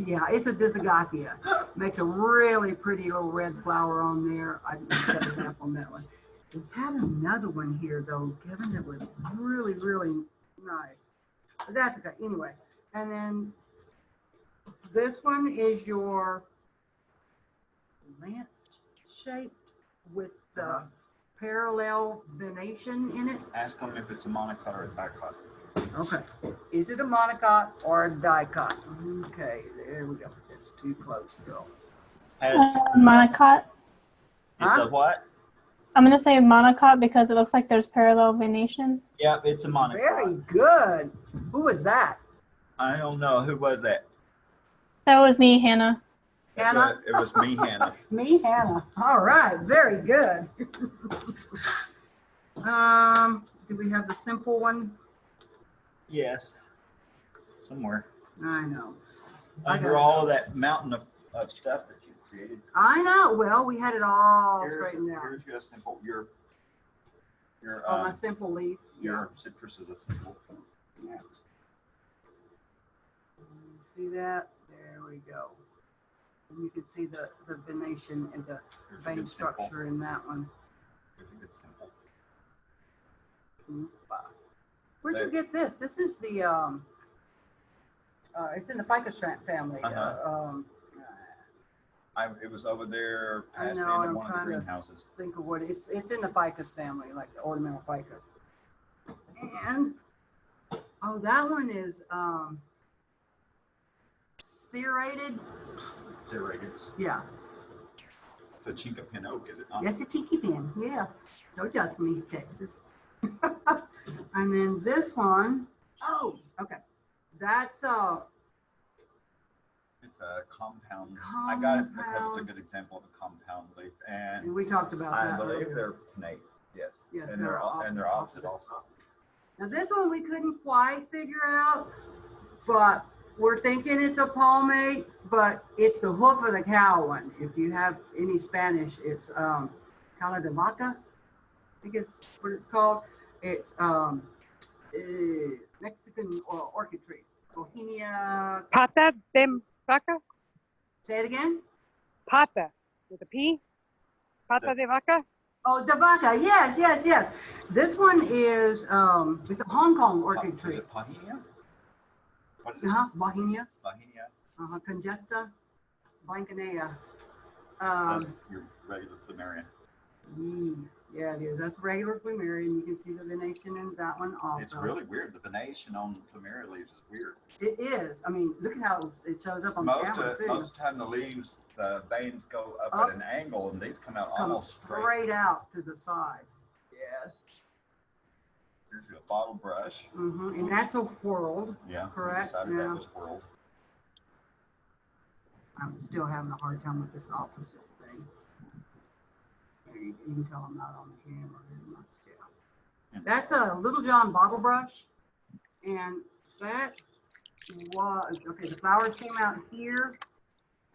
Yeah, it's a Dizygothia. Makes a really pretty little red flower on there. I didn't set it up on that one. We had another one here though, Kevin, that was really, really nice. But that's okay. Anyway, and then this one is your lance shaped with the parallel venation in it. Ask them if it's a monocot or a dicot. Okay. Is it a monocot or a dicot? Okay, there we go. It's too close, girl. Monocot. It's a what? I'm gonna say monocot because it looks like there's parallel venation. Yeah, it's a monocot. Very good. Who was that? I don't know. Who was that? That was me, Hannah. Hannah? It was me, Hannah. Me, Hannah. All right, very good. Do we have the simple one? Yes. Somewhere. I know. Under all that mountain of stuff that you created. I know. Well, we had it all straightened out. Here's your simple. Your Oh, my simple leaf. your citrus is a simple. Yeah. See that? There we go. And you can see the venation and the Here's a vein good simple. structure in that one. Here's a good simple. Where'd you get this? This is the it's in the ficus family. It was over there I past the know, end of I'm one of the trying to greenhouses. think of what it's in the ficus family, like the ornamental ficus. And oh, that one is serrated. Serrated. Yeah. It's a Chica pin oak, is it not? That's a cheeky pin. Yeah. Don't judge me, East Texas. And then this one, oh, okay. That's It's a compound. I got it because it's a good example of a compound leaf, and we talked about I that believe earlier. they're pinnate. Yes. Yes, and they're opposite also. Now this one we couldn't quite figure out, but we're thinking it's a palmate, but it's the hoof of the cow one. If you have any Spanish, it's cala de vaca, I think is what it's called. It's Mexican orchid tree, Bohemia. Pata de vaca? Say it again. Pata with a P? Pata de vaca? Oh, de vaca. Yes, yes, yes. This one is it's a Hong Kong orchid Is tree. it Bohemia? What is it? Bohemia. Bohemia. Congesta, Blancanea. That's your regular plumerian. Yeah, it is. That's regular plumeria, and you can see the venation in that one also. It's really weird. The venation on plumeria leaves is weird. It is. I mean, look at how it shows up on the camera too. Most of the time the leaves, the veins go up at an angle, and these come out Come almost straight. straight out to the sides. Yes. Here's your bottle brush. And that's a whorled. Yeah. we Correct, decided yeah. that was whorled. I'm still having a hard time with this opposite thing. You can tell I'm not on the camera very much. Yeah. That's a Little John bottle brush, and that was okay. The flowers came out here,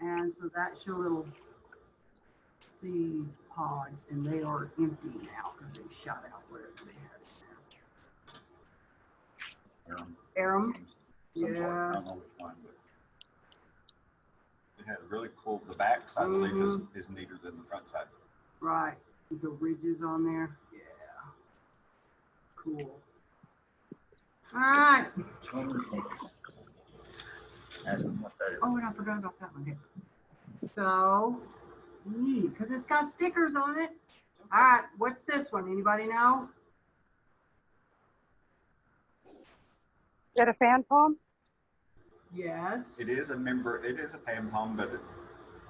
and so that's your little seed pods, and they are empty now because they shot out wherever they had it. Arum. Some sort. I don't know Yes. which one, but it had really cool. The back side of the leaf is neater than the front side. Right. With the ridges on there. Yeah. Cool. All right. Ask them what that is. Oh, and I forgot about that one here. So, neat, because it's got stickers on it. All right, what's this one? Anybody know? Is that a fan palm? Yes. It is a member. It is a fan palm, but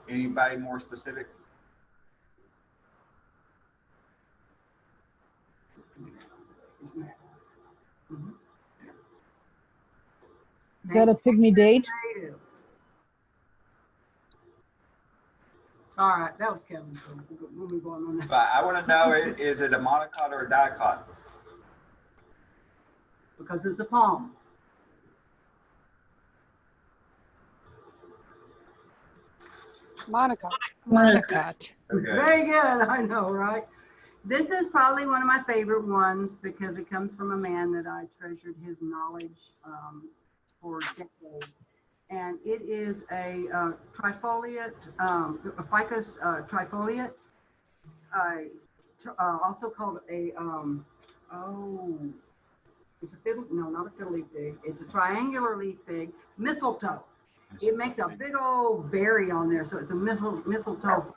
anybody more specific? Is that a pygmy date? All right, that was Kevin. So we'll move on that. But I want to know: is it a monocot or a dicot? Because it's a palm. Monica. Monocot. Okay. Very good. I know, right? This is probably one of my favorite ones because it comes from a man that I treasured his knowledge for decades. And it is a trifoliate, a ficus trifoliate, also called a, it's a fiddle, no, not a fiddle leaf fig. It's a triangular leaf fig, mistletoe. It makes a big old berry on there, so it's a mistletoe.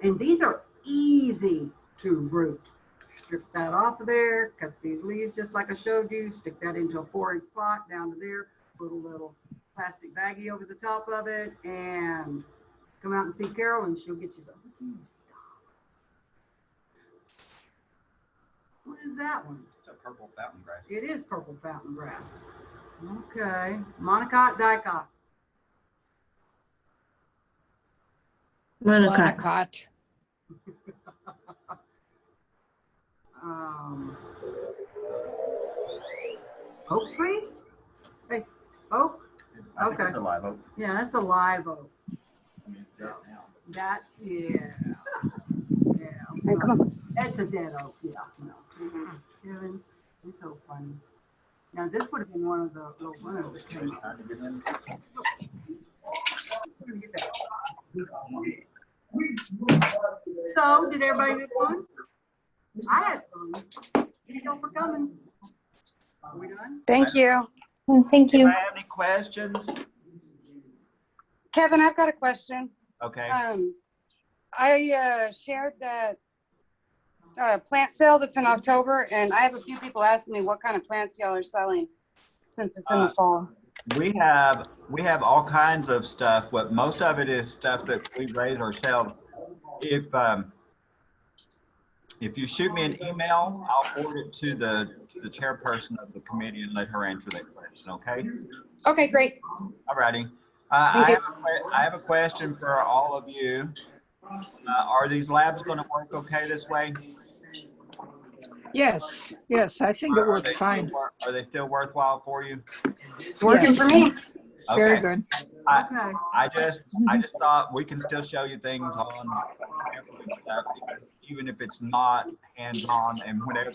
And these are easy to root. Strip that off of there, cut these leaves just like I showed you, stick that into a 4-inch pot down to there, put a little plastic baggie over the top of it, and come out and see Carol and she'll get you some. What is that one? It's a purple fountain grass. It is purple fountain grass. Okay, monocot, dicot. Monocot. Oak tree? Hey, oak? I think Okay. it's a live oak. Yeah, that's a live oak. I mean, it's dead now. That's, yeah. Hey, come on. That's a dead oak, yeah. No. Kevin, it's so funny. Now, this would have been one of the little winners that came up. Trying to get in. So, did everybody have fun? I had fun. Thank you for coming. Are we done? Thank you. Thank you. Anybody have any questions? Kevin, I've got a question. Okay. I shared that plant sale that's in October, and I have a few people asking me what kind of plants y'all are selling since it's in the fall. We have all kinds of stuff, but most of it is stuff that we raise ourselves. If you shoot me an email, I'll forward it to the chairperson of the committee and let her answer that question. Okay. Okay, great. All righty. Thank you. I have a question for all of you. Are these labs going to work okay this way? Yes, I think it works fine. Are they still worthwhile for you? It's working Yes. for me. Very Okay. good. Okay. I just thought we can still show you things on stuff, even if it's not hands-on, and whenever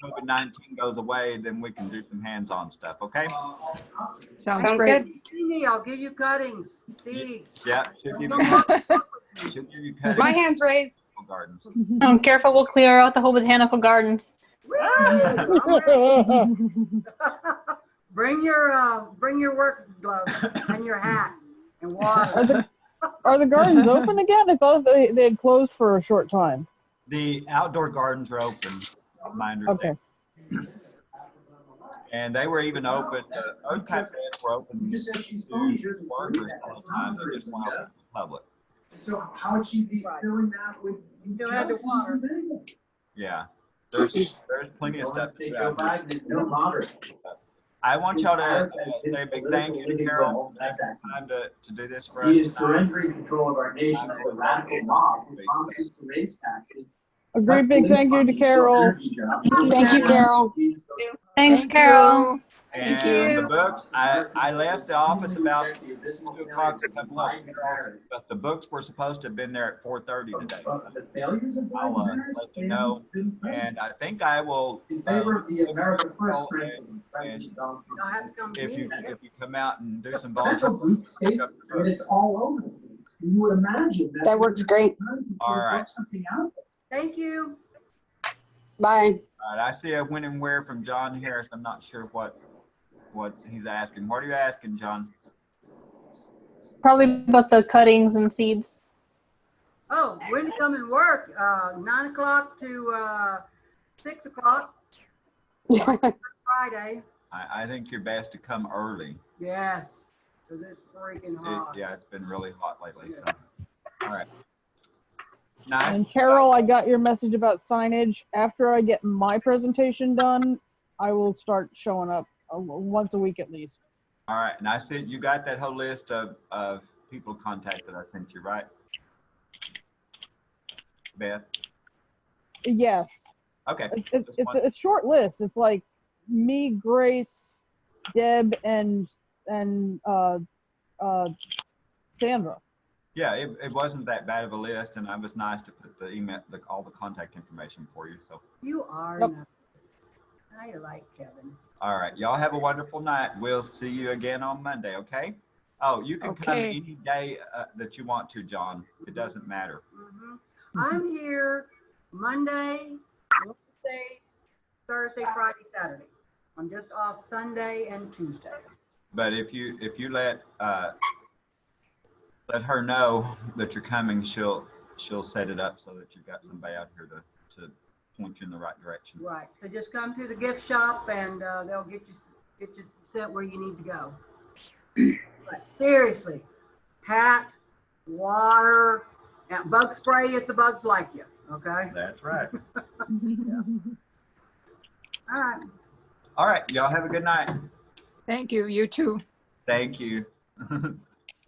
COVID-19 goes away, then we can do some hands-on stuff, okay? Sounds Sounds great. good. See me, I'll give you cuttings, seeds. Yeah, should give you cutting My hand's raised. gardens. Careful, we'll clear out the whole botanical gardens. Woo! I'm ready. Bring your work gloves and your hat and water. Are the gardens open again? I thought they had closed for a short time. The outdoor gardens are open, my understanding. Okay. And they were even open, those type of beds were open to workers all the time, they just weren't open to the public. So how would she be filling that with? You still had to water. Yeah, there's plenty of stuff to do out there. Biden, no moderate. I want y'all to say a big thank you to Carol for taking time to do this for us. He is tonight. surrendering control of our nation to a radical mob who promises to raise taxes. A great big thank you to Carol. Thank you, Carol. Thanks, Carol. And you. the books, I left the office about 2 o'clock to come up, but the books were supposed to have been there at 4:30 today. I'll let you know, and I think I will. In favor of the America First strength. and You'll have to come to if me. you come out and do some That's a volunteer. weak statement, and it's all over the place. You would imagine that. That works great. All right. Something out there. Thank you. Bye. All right, I see a when and where from John Harris. I'm not sure what he's asking. What are you asking, John? Probably about the cuttings and seeds. Oh, when to come and work? 9 o'clock to 6 o'clock Friday. I think you're best to come early. Yes, because it's freaking hot. Yeah, it's been really hot lately. So, all right. Nice. And Carol, I got your message about signage. After I get my presentation done, I will start showing up once a week at least. All right, and I said you got that whole list of people to contact that I sent you, right? Beth? Yes. Okay. It's a short list. It's like me, Grace, Deb, and Sandra. Yeah, it wasn't that bad of a list, and I was nice to put the email, all the contact information for you. So, You are Yep. nice. I like Kevin. all right, y'all have a wonderful night. We'll see you again on Monday, okay? Oh, you can come Okay. any day that you want to, John. It doesn't matter. I'm here Monday, Wednesday, Thursday, Friday, Saturday. I'm just off Sunday and Tuesday. But if you let her know that you're coming, she'll set it up so that you've got somebody out here to point you in the right direction. Right. So just come to the gift shop and they'll get you sent where you need to go. But seriously, hat, water, and bug spray if the bugs like you. Okay. That's right. All right. All right, y'all have a good night. Thank you. You too. Thank you.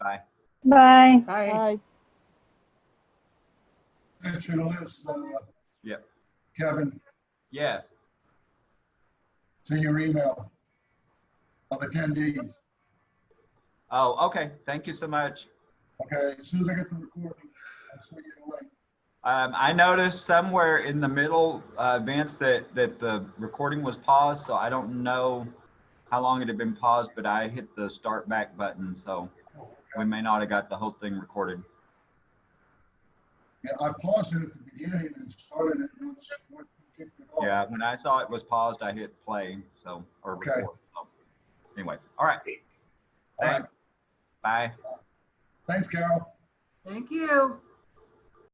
Bye. Bye. Bye. Bye. That's your list, Yep. Kevin, Yes. it's in your email of attendees. Oh, okay. Thank you so much. Okay, as soon as I get the recording, I'll send you the link. I noticed somewhere in the middle, Vince, that the recording was paused, so I don't know how long it had been paused, but I hit the start back button, so we may not have got the whole thing recorded. Yeah, I paused it at the beginning and started it. And it kicked it off. Yeah, when I saw it was paused, I hit play, so, or Okay. record. So, anyway, all right. All right. Thanks. Bye. Thanks, Carol. Thank you.